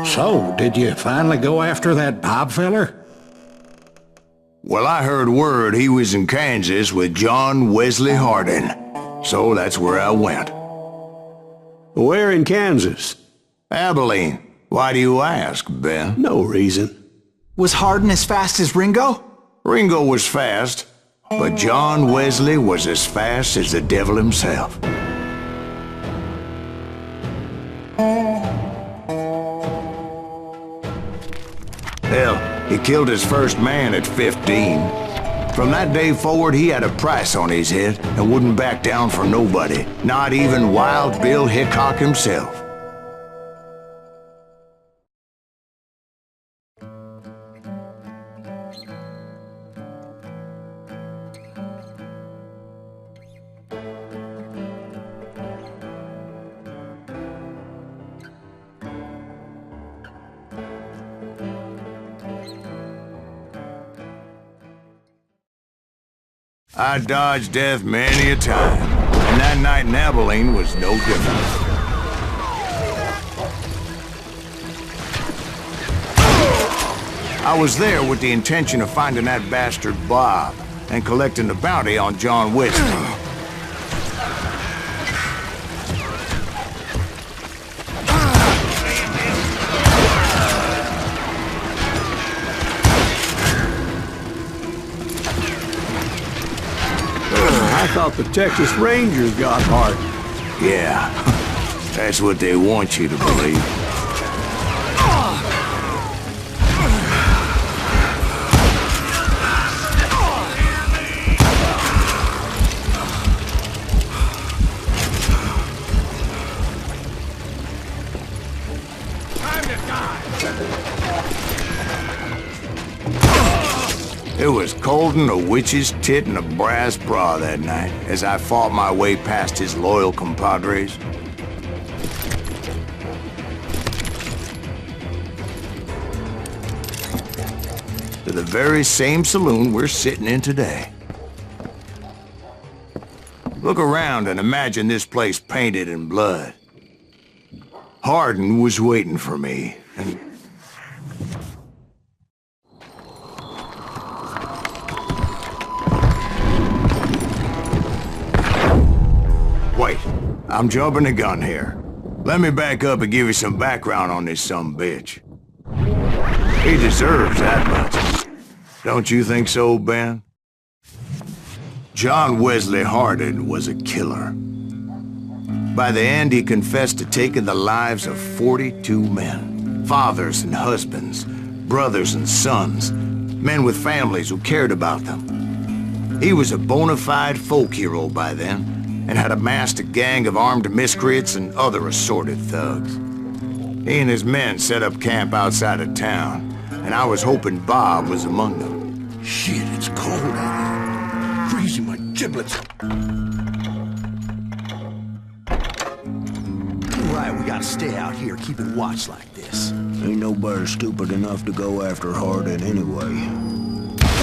So, did you finally go after that Bob feller? Well, I heard word he was in Kansas with John Wesley Hardin. So that's where I went. Where in Kansas? Abilene. Why do you ask, Ben? No reason. Was Hardin as fast as Ringo? Ringo was fast, but John Wesley was as fast as the devil himself. Hell, he killed his first man at 15. From that day forward, he had a price on his head and wouldn't back down for nobody, not even Wild Bill Hickok himself. I dodged death many a time, and that night in Abilene was no different. I was there with the intention of finding that bastard Bob and collecting the bounty on John Wesley. I thought the Texas Rangers got Hardin. Yeah, that's what they want you to believe. It was cold and a witch's tit and a brass bra that night as I fought my way past his loyal compadres. To the very same saloon we're sitting in today. Look around and imagine this place painted in blood. Hardin was waiting for me, and wait, I'm jumping the gun here. Let me back up and give you some background on this sumbitch. He deserves that much. Don't you think so, Ben? John Wesley Hardin was a killer. By the end, he confessed to taking the lives of 42 men. Fathers and husbands, brothers and sons, men with families who cared about them. He was a bona fide folk hero by then, and had amassed a gang of armed miscreants and other assorted thugs. He and his men set up camp outside of town, and I was hoping Bob was among them. Shit, it's cold out here. Freezing my giblets. Right, we gotta stay out here keeping watch like this. Ain't nobody stupid enough to go after Hardin anyway.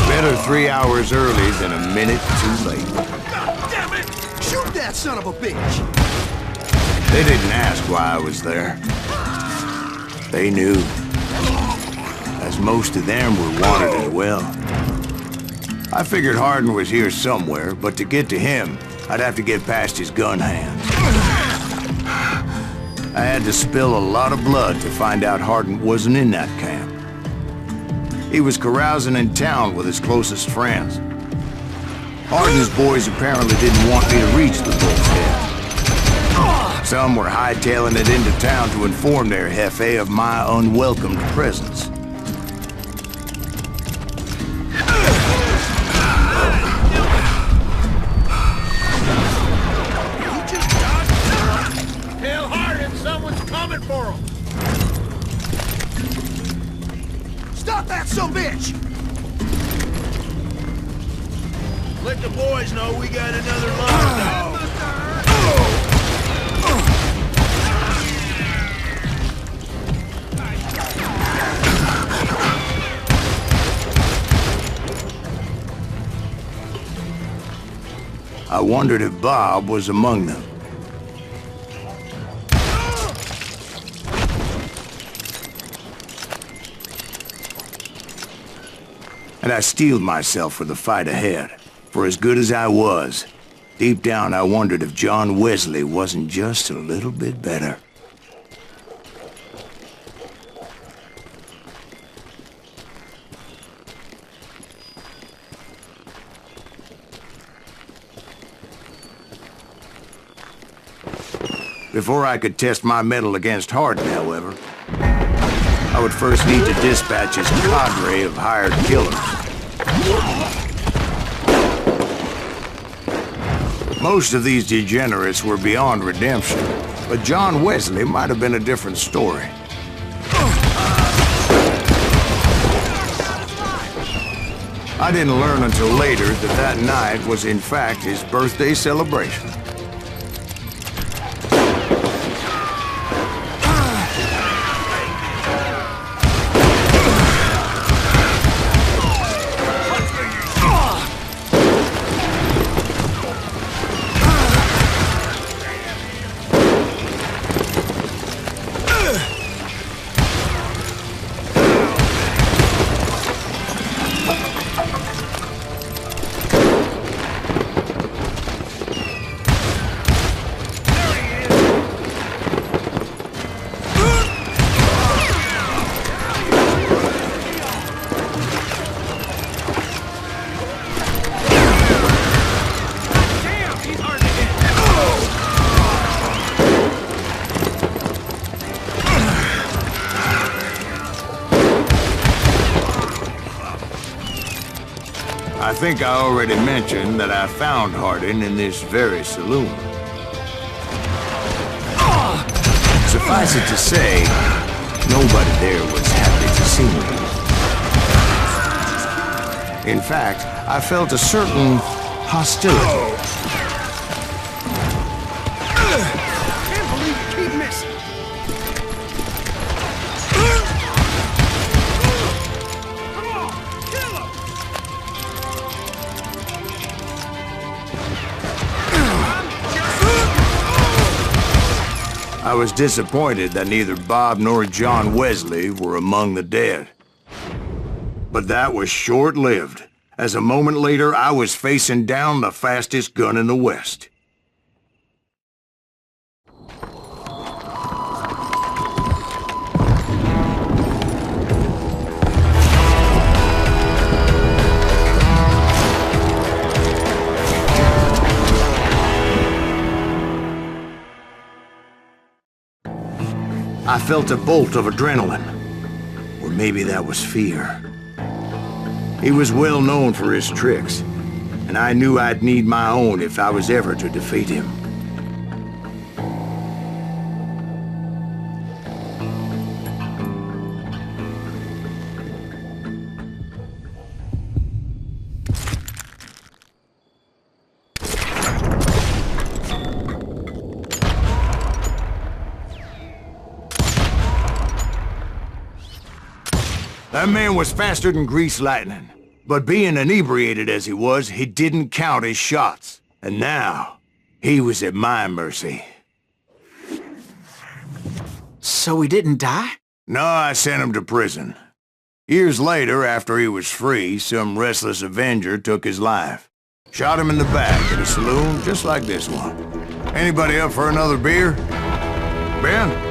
Better 3 hours early than a minute too late. God damn it! Shoot that son of a bitch! They didn't ask why I was there. They knew. As most of them were wanted as well. I figured Hardin was here somewhere, but to get to him, I'd have to get past his gun hands. I had to spill a lot of blood to find out Hardin wasn't in that camp. He was carousing in town with his closest friends. Hardin's boys apparently didn't want me to reach the bull's head. Some were hightailing it into town to inform their jefe of my unwelcomed presence. Tell Hardin someone's coming for him! Stop that sumbitch! Let the boys know we got another love dog. I wondered if Bob was among them. and I steeled myself for the fight ahead. For as good as I was, deep down I wondered if John Wesley wasn't just a little bit better. Before I could test my mettle against Hardin, however, I would first need to dispatch his cadre of hired killers. Most of these degenerates were beyond redemption, but John Wesley might have been a different story. I didn't learn until later that that night was in fact his birthday celebration. I think I already mentioned that I found Hardin in this very saloon. Suffice it to say, nobody there was happy to see me. In fact, I felt a certain hostility. Can't believe you keep missing. Come on, kill him! I was disappointed that neither Bob nor John Wesley were among the dead. But that was short-lived, as a moment later I was facing down the fastest gun in the West. I felt a bolt of adrenaline, or maybe that was fear. He was well known for his tricks, and I knew I'd need my own if I was ever to defeat him. That man was faster than greased lightning. But being inebriated as he was, he didn't count his shots. And now, he was at my mercy. So he didn't die? No, I sent him to prison. Years later, after he was free, some restless avenger took his life. Shot him in the back at a saloon just like this one. Anybody up for another beer? Ben?